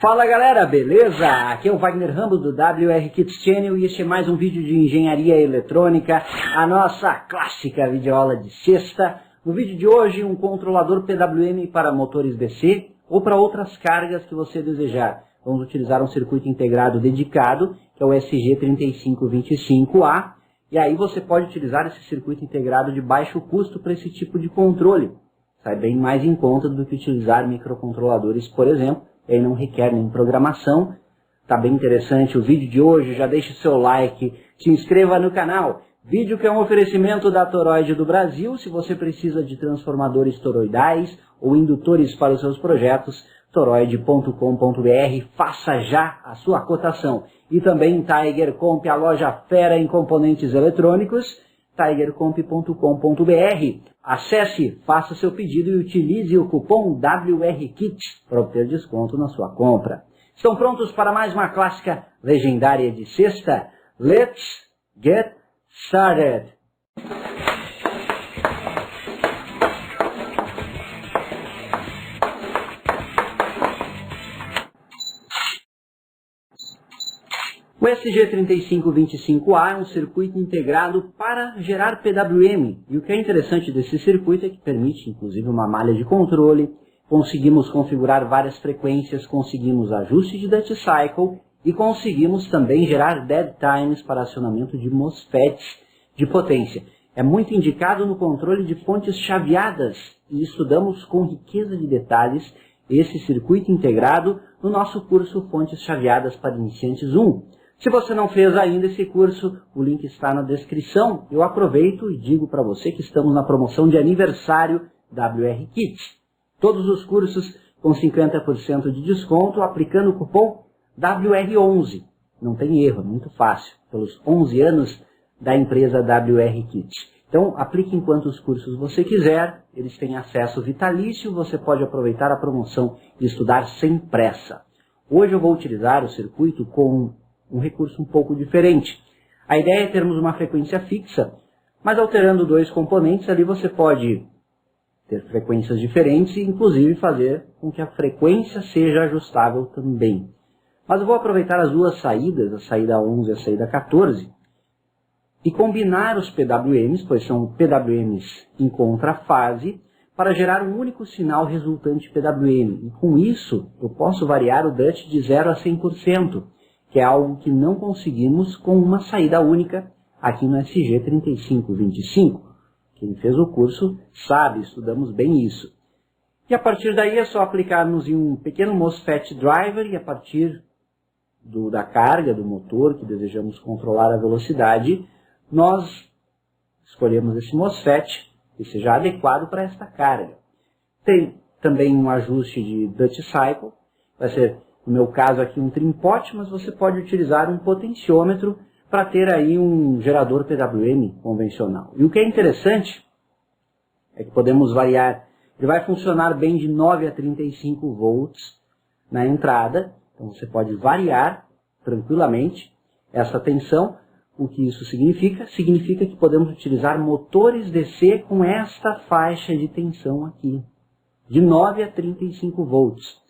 Fala galera, beleza? Aqui é o Wagner Ramos do WR Kits Channel e este é mais um vídeo de engenharia eletrônica, a nossa clássica videoaula de sexta. No vídeo de hoje, um controlador PWM para motores DC ou para outras cargas que você desejar. Vamos utilizar um circuito integrado dedicado, que é o SG3525A, e aí você pode utilizar esse circuito integrado de baixo custo para esse tipo de controle. Sai bem mais em conta do que utilizar microcontroladores, por exemplo. E aí não requer nem programação. Tá bem interessante o vídeo de hoje, já deixe seu like, se inscreva no canal. Vídeo que é um oferecimento da Toroid do Brasil. Se você precisa de transformadores toroidais ou indutores para os seus projetos, toroid.com.br, faça já a sua cotação. E também Tiger Comp, a loja fera em componentes eletrônicos, tigercomp.com.br. Acesse, faça seu pedido e utilize o cupom WRKIT para obter desconto na sua compra. Estão prontos para mais uma clássica legendária de sexta? Let's get started! O SG3525A é um circuito integrado para gerar PWM. E o que é interessante desse circuito é que permite, inclusive, uma malha de controle. Conseguimos configurar várias frequências, conseguimos ajuste de duty cycle e conseguimos também gerar dead times para acionamento de MOSFETs de potência. É muito indicado no controle de fontes chaveadas e estudamos com riqueza de detalhes esse circuito integrado no nosso curso Fontes Chaveadas para Iniciantes 1. Se você não fez ainda esse curso, o link está na descrição. Eu aproveito e digo para você que estamos na promoção de aniversário WR Kit. Todos os cursos com 50% de desconto, aplicando o cupom WR11. Não tem erro, é muito fácil. Pelos 11 anos da empresa WR Kit. Então, aplique em quantos cursos você quiser. Eles têm acesso vitalício. Você pode aproveitar a promoção e estudar sem pressa. Hoje eu vou utilizar o circuito com um recurso um pouco diferente. A ideia é termos uma frequência fixa, mas alterando dois componentes, ali você pode ter frequências diferentes e inclusive fazer com que a frequência seja ajustável também. Mas eu vou aproveitar as duas saídas, a saída 11 e a saída 14, e combinar os PWMs, pois são PWMs em contrafase, para gerar um único sinal resultante PWM. E com isso, eu posso variar o DUT de 0 a 100%. Que é algo que não conseguimos com uma saída única aqui no SG3525. Quem fez o curso sabe, estudamos bem isso. E a partir daí é só aplicarmos em um pequeno MOSFET driver e a partir da carga do motor que desejamos controlar a velocidade, nós escolhemos esse MOSFET que seja adequado para esta carga. Tem também um ajuste de duty cycle, vai ser no meu caso aqui um trim-pot, mas você pode utilizar um potenciômetro para ter aí um gerador PWM convencional. E o que é interessante é que podemos variar, ele vai funcionar bem de 9 a 35 volts na entrada, então você pode variar tranquilamente essa tensão. O que isso significa? Significa que podemos utilizar motores DC com esta faixa de tensão aqui, de 9 a 35 volts.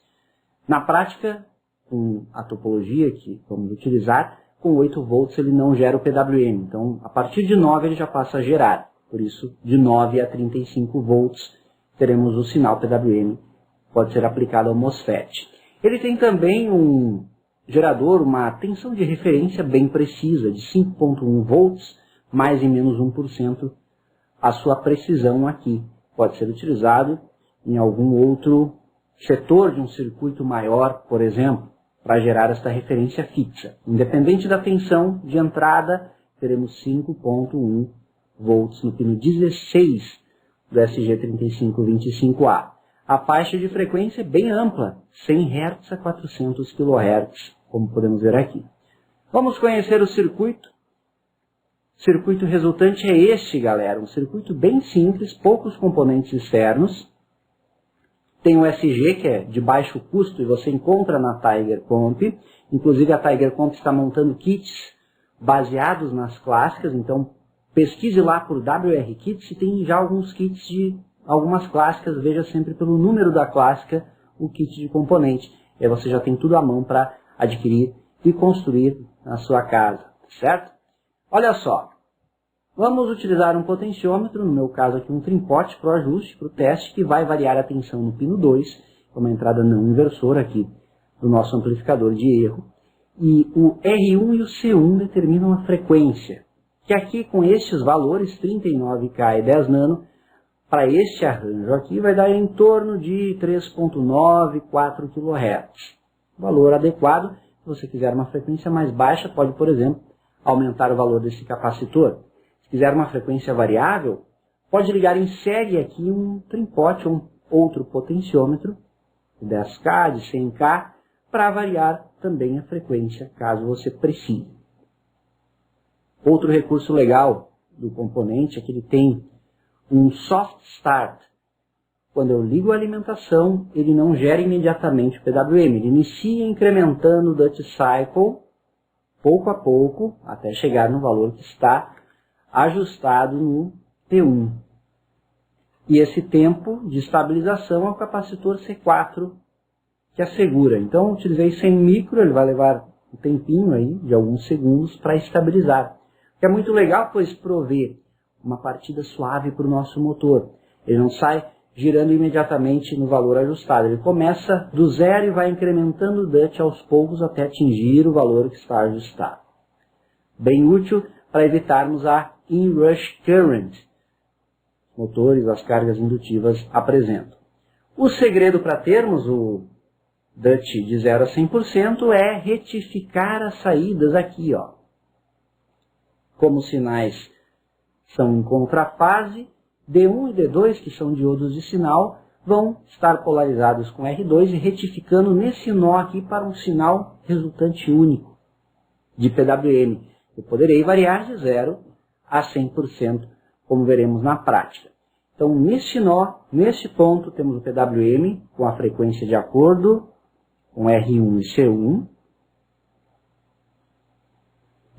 Na prática, com a topologia que vamos utilizar, com 8 volts ele não gera o PWM. Então, a partir de 9 ele já passa a gerar. Por isso, de 9 a 35 volts teremos o sinal PWM, pode ser aplicado ao MOSFET. Ele tem também um gerador, uma tensão de referência bem precisa, de 5.1 volts, mais e menos 1% a sua precisão aqui. Pode ser utilizado em algum outro setor de um circuito maior, por exemplo, para gerar esta referência fixa. Independente da tensão de entrada, teremos 5.1 volts no pino 16 do SG3525A. A faixa de frequência é bem ampla, 100 Hz a 400 kHz, como podemos ver aqui. Vamos conhecer o circuito. O circuito resultante é este, galera, um circuito bem simples, poucos componentes externos. Tem o SG, que é de baixo custo, e você encontra na Tiger Comp. Inclusive, a Tiger Comp está montando kits baseados nas clássicas. Então, pesquise lá por WR Kits e tem já alguns kits de algumas clássicas. Veja sempre pelo número da clássica o kit de componente. e aí você já tem tudo à mão para adquirir e construir na sua casa, certo? Olha só, vamos utilizar um potenciômetro, no meu caso aqui um trimpote para o ajuste, para o teste, que vai variar a tensão no pino 2, uma entrada não inversora aqui do nosso amplificador de erro, e o R1 e o C1 determinam a frequência, que aqui com estes valores, 39K e 10 nano, para este arranjo aqui vai dar em torno de 3.9, 4 kHz. Valor adequado. Se você quiser uma frequência mais baixa, pode, por exemplo, aumentar o valor desse capacitor. Se quiser uma frequência variável, pode ligar em série aqui um trimpote ou um outro potenciômetro, de 10K, de 100K, para variar também a frequência, caso você precise. Outro recurso legal do componente é que ele tem um soft start. Quando eu ligo a alimentação, ele não gera imediatamente o PWM. Ele inicia incrementando o duty cycle, pouco a pouco, até chegar no valor que está ajustado no T1. E esse tempo de estabilização é o capacitor C4 que assegura. Então, eu utilizei 100 micro, ele vai levar um tempinho aí, de alguns segundos, para estabilizar. O que é muito legal, pois provê uma partida suave para o nosso motor. Ele não sai girando imediatamente no valor ajustado. Ele começa do zero e vai incrementando o DUT aos poucos até atingir o valor que está ajustado. Bem útil para evitarmos a inrush current. Os motores, as cargas indutivas apresentam. O segredo para termos o DUT de 0 a 100% é retificar as saídas aqui, ó. Como os sinais são em contrafase, D1 e D2, que são diodos de sinal, vão estar polarizados com R2 e retificando nesse nó aqui para um sinal resultante único de PWM. Eu poderei variar de 0 a 100%, como veremos na prática. Então, neste nó, neste ponto, temos o PWM com a frequência de acordo com R1 e C1,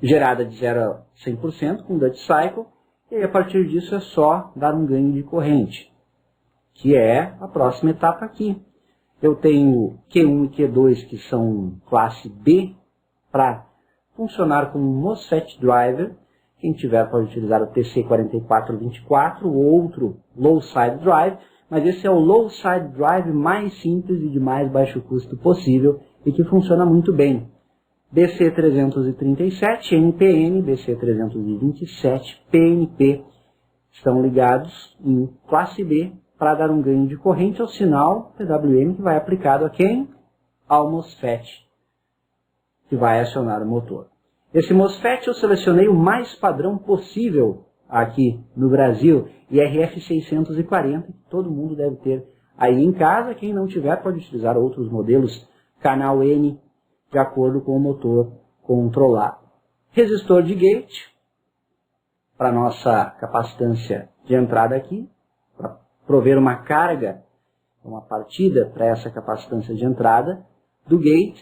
gerada de 0 a 100% com duty cycle, e aí, a partir disso é só dar um ganho de corrente, que é a próxima etapa aqui. Eu tenho Q1 e Q2 que são classe B para funcionar como um MOSFET driver. Quem tiver pode utilizar o TC4424, o outro low side drive, mas esse é o low side drive mais simples e de mais baixo custo possível e que funciona muito bem. BC337, NPN, BC327, PNP estão ligados em classe B para dar um ganho de corrente ao sinal PWM que vai aplicado a quem? Ao MOSFET, que vai acionar o motor. Esse MOSFET eu selecionei o mais padrão possível aqui no Brasil, IRF640, que todo mundo deve ter aí em casa. Quem não tiver pode utilizar outros modelos, canal N, de acordo com o motor controlado. Resistor de gate, para nossa capacitância de entrada aqui, para prover uma carga, uma partida para essa capacitância de entrada do gate,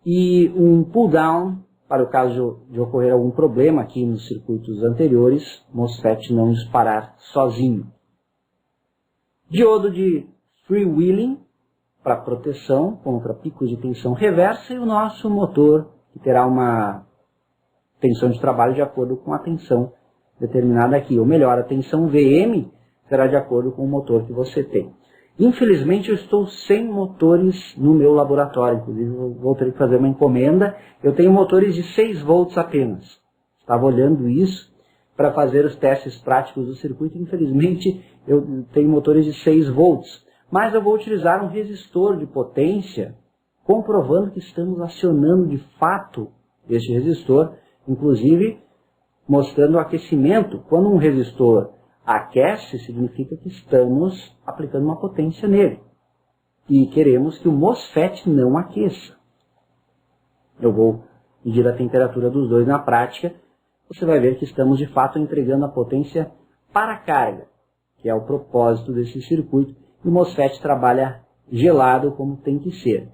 e um pull-down, para o caso de ocorrer algum problema aqui nos circuitos anteriores, MOSFET não disparar sozinho. Diodo de freewheeling, para proteção contra picos de tensão reversa, e o nosso motor, que terá uma tensão de trabalho de acordo com a tensão determinada aqui. Ou melhor, a tensão VM será de acordo com o motor que você tem. Infelizmente eu estou sem motores no meu laboratório, inclusive eu vou ter que fazer uma encomenda. Eu tenho motores de 6 volts apenas. Estava olhando isso para fazer os testes práticos do circuito. Infelizmente eu tenho motores de 6 volts. Mas eu vou utilizar um resistor de potência, comprovando que estamos acionando de fato este resistor, inclusive mostrando o aquecimento. Quando um resistor aquece, significa que estamos aplicando uma potência nele. E queremos que o MOSFET não aqueça. Eu vou medir a temperatura dos dois na prática. Você vai ver que estamos de fato entregando a potência para a carga, que é o propósito desse circuito. E o MOSFET trabalha gelado como tem que ser.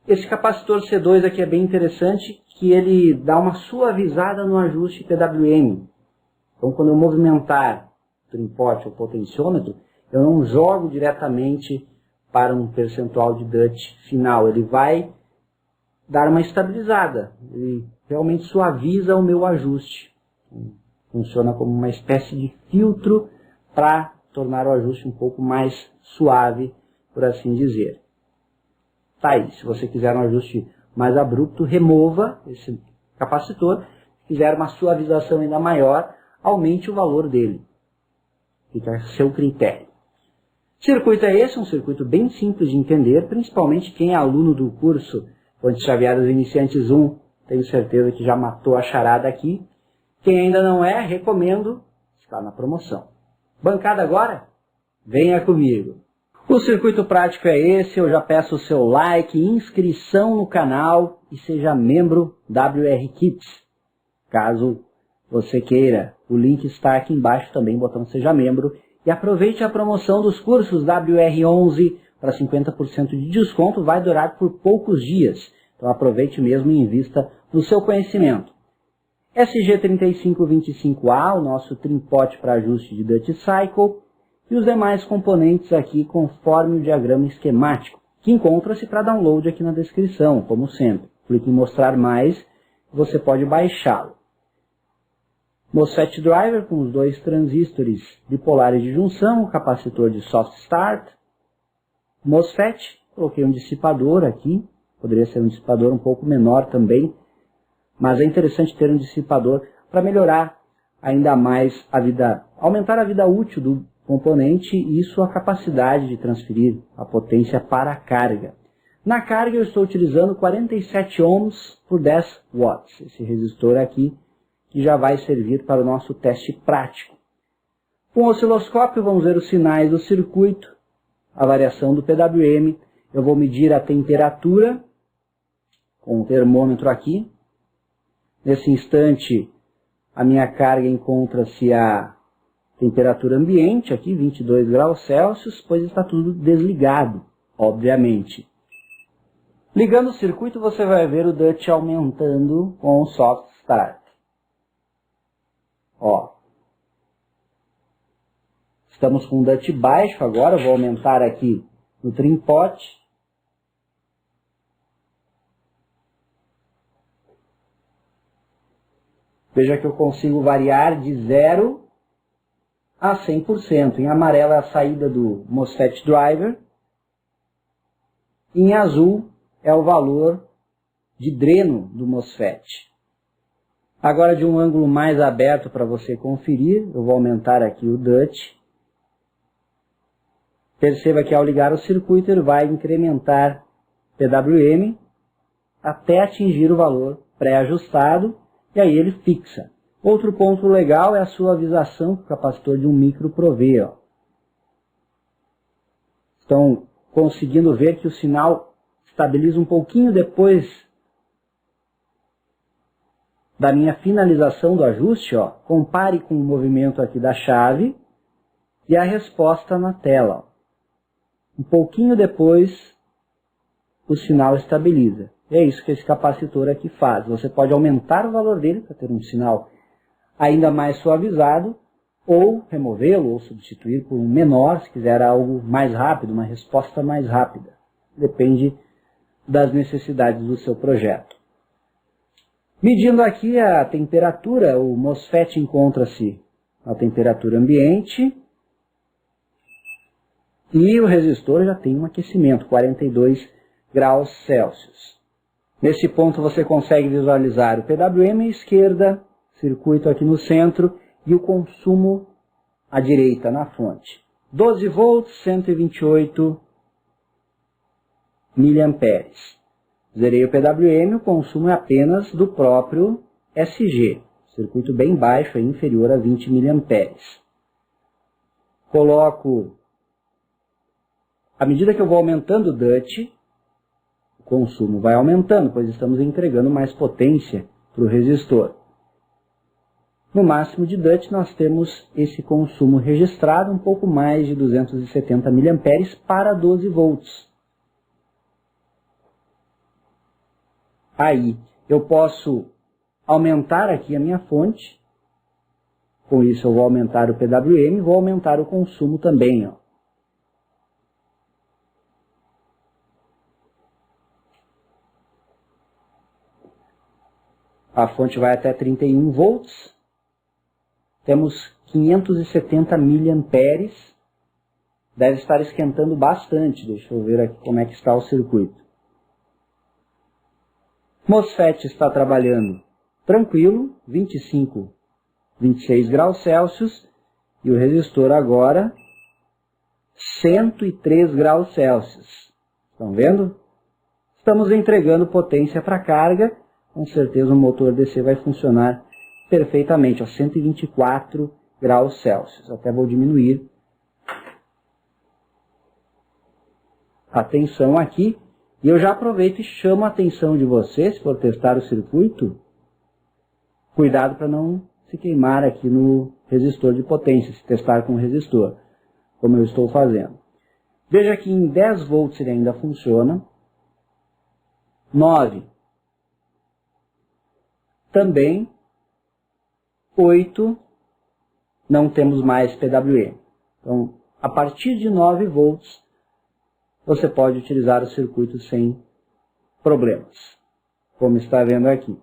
Esse capacitor C2 aqui é bem interessante, que ele dá uma suavizada no ajuste PWM. Então, quando eu movimentar o trimpote ou potenciômetro, eu não jogo diretamente para um percentual de DUT final. Ele vai dar uma estabilizada, ele realmente suaviza o meu ajuste. Funciona como uma espécie de filtro para tornar o ajuste um pouco mais suave, por assim dizer. Tá aí, se você quiser um ajuste mais abrupto, remova esse capacitor. Se quiser uma suavização ainda maior, aumente o valor dele. Fica a seu critério. Circuito é esse, um circuito bem simples de entender, principalmente quem é aluno do curso Fontes Chaveadas Iniciantes 1, tenho certeza que já matou a charada aqui. Quem ainda não é, recomendo, está na promoção. Bancada agora? Venha comigo. O circuito prático é esse, eu já peço o seu like, inscrição no canal e seja membro WR Kits. Caso você queira, o link está aqui embaixo também, botão seja membro. E aproveite a promoção dos cursos WR11 para 50% de desconto, vai durar por poucos dias. Então aproveite mesmo e invista no seu conhecimento. SG3525A, o nosso trimpote para ajuste de Duty Cycle, e os demais componentes aqui conforme o diagrama esquemático, que encontra-se para download aqui na descrição, como sempre. Clique em mostrar mais, você pode baixá-lo. MOSFET driver com os dois transistores bipolares de junção, o capacitor de soft start. MOSFET, coloquei um dissipador aqui, poderia ser um dissipador um pouco menor também, mas é interessante ter um dissipador para melhorar ainda mais a vida, aumentar a vida útil do componente e sua capacidade de transferir a potência para a carga. Na carga eu estou utilizando 47 ohms por 10 watts, esse resistor aqui, que já vai servir para o nosso teste prático. Com o osciloscópio vamos ver os sinais do circuito, a variação do PWM, eu vou medir a temperatura com o termômetro aqui. Nesse instante a minha carga encontra-se a temperatura ambiente, aqui 22 graus Celsius, pois está tudo desligado, obviamente. Ligando o circuito você vai ver o DUT aumentando com o soft start. Ó, estamos com um DUT baixo agora, vou aumentar aqui no trimpote. Veja que eu consigo variar de 0 a 100%. Em amarelo é a saída do MOSFET driver. Em azul é o valor de dreno do MOSFET. Agora de um ângulo mais aberto para você conferir, eu vou aumentar aqui o DUT. Perceba que ao ligar o circuito ele vai incrementar PWM até atingir o valor pré-ajustado e aí ele fixa. Outro ponto legal é a suavização que o capacitor de 1 micro provê. Ó. Estão conseguindo ver que o sinal estabiliza um pouquinho depois da minha finalização do ajuste. Ó. Compare com o movimento aqui da chave e a resposta na tela. Ó. Um pouquinho depois o sinal estabiliza. E é isso que esse capacitor aqui faz. Você pode aumentar o valor dele para ter um sinal ainda mais suavizado, ou removê-lo, ou substituir por um menor, se quiser algo mais rápido, uma resposta mais rápida. Depende das necessidades do seu projeto. Medindo aqui a temperatura, o MOSFET encontra-se a temperatura ambiente, e o resistor já tem um aquecimento, 42 graus Celsius. Nesse ponto você consegue visualizar o PWM à esquerda, circuito aqui no centro e o consumo à direita na fonte. 12 volts, 128 miliamperes. Zerei o PWM, o consumo é apenas do próprio SG. Circuito bem baixo, é inferior a 20 miliamperes. Coloco, à medida que eu vou aumentando o DUT, o consumo vai aumentando, pois estamos entregando mais potência para o resistor. No máximo de DUT nós temos esse consumo registrado, um pouco mais de 270 mA para 12 volts. Aí eu posso aumentar aqui a minha fonte, com isso eu vou aumentar o PWM e vou aumentar o consumo também. Ó. A fonte vai até 31 volts. Temos 570 miliamperes. Deve estar esquentando bastante. Deixa eu ver aqui como é que está o circuito. MOSFET está trabalhando tranquilo, 25, 26 graus Celsius. E o resistor agora, 103 graus Celsius. Estão vendo? Estamos entregando potência para a carga. Com certeza o motor DC vai funcionar perfeitamente, a 124 graus Celsius. Até vou diminuir a tensão aqui. E eu já aproveito e chamo a atenção de vocês, se for testar o circuito, cuidado para não se queimar aqui no resistor de potência, se testar com o resistor, como eu estou fazendo. Veja que em 10 volts ele ainda funciona, 9 também, 8 não temos mais PWM. Então, a partir de 9 volts, você pode utilizar o circuito sem problemas, como está vendo aqui.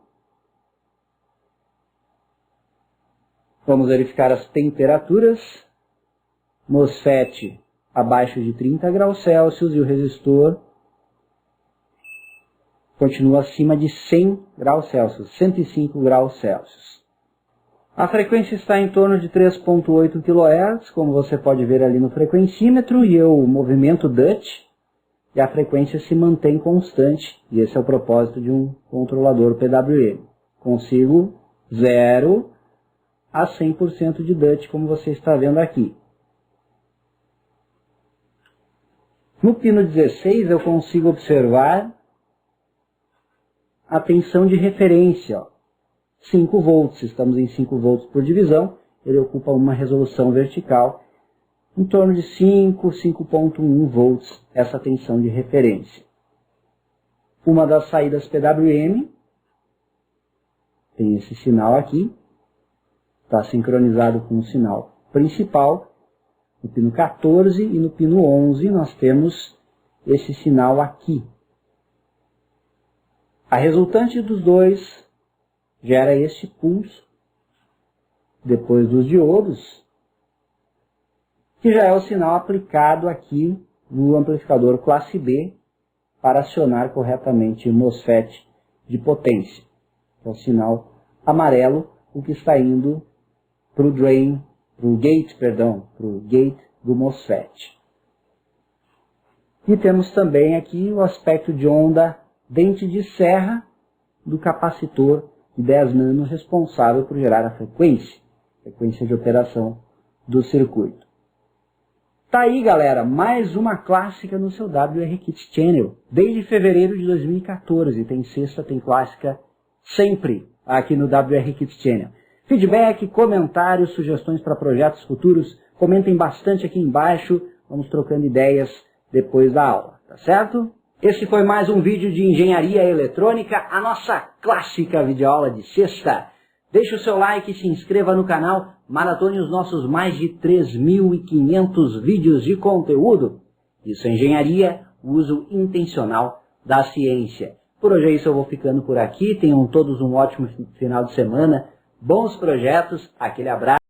Vamos verificar as temperaturas. MOSFET abaixo de 30 graus Celsius e o resistor continua acima de 100 graus Celsius, 105 graus Celsius. A frequência está em torno de 3.8 kHz, como você pode ver ali no frequencímetro, e eu movimento Dutch, e a frequência se mantém constante, e esse é o propósito de um controlador PWM. Consigo 0 a 100% de Dutch, como você está vendo aqui. No pino 16 eu consigo observar a tensão de referência, ó, 5 volts, estamos em 5 volts por divisão, ele ocupa uma resolução vertical, em torno de 5.1 volts, essa tensão de referência. Uma das saídas PWM, tem esse sinal aqui, está sincronizado com o sinal principal. No pino 14 e no pino 11 nós temos esse sinal aqui. A resultante dos dois gera este pulso, depois dos diodos, que já é o sinal aplicado aqui no amplificador classe B para acionar corretamente o MOSFET de potência. É o sinal amarelo, o que está indo para o gate do MOSFET. E temos também aqui o aspecto de onda dente de serra do capacitor de 10 nano responsável por gerar a frequência de operação do circuito. Tá aí, galera, mais uma clássica no seu WR Kit Channel. Desde fevereiro de 2014, tem sexta, tem clássica sempre aqui no WR Kit Channel. Feedback, comentários, sugestões para projetos futuros, comentem bastante aqui embaixo, vamos trocando ideias depois da aula, tá certo? Esse foi mais um vídeo de Engenharia Eletrônica, a nossa clássica videoaula de sexta. Deixe o seu like, se inscreva no canal, maratone os nossos mais de 3.500 vídeos de conteúdo. Isso é engenharia, uso intencional da ciência. Por hoje é isso, eu vou ficando por aqui, tenham todos um ótimo final de semana, bons projetos, aquele abraço.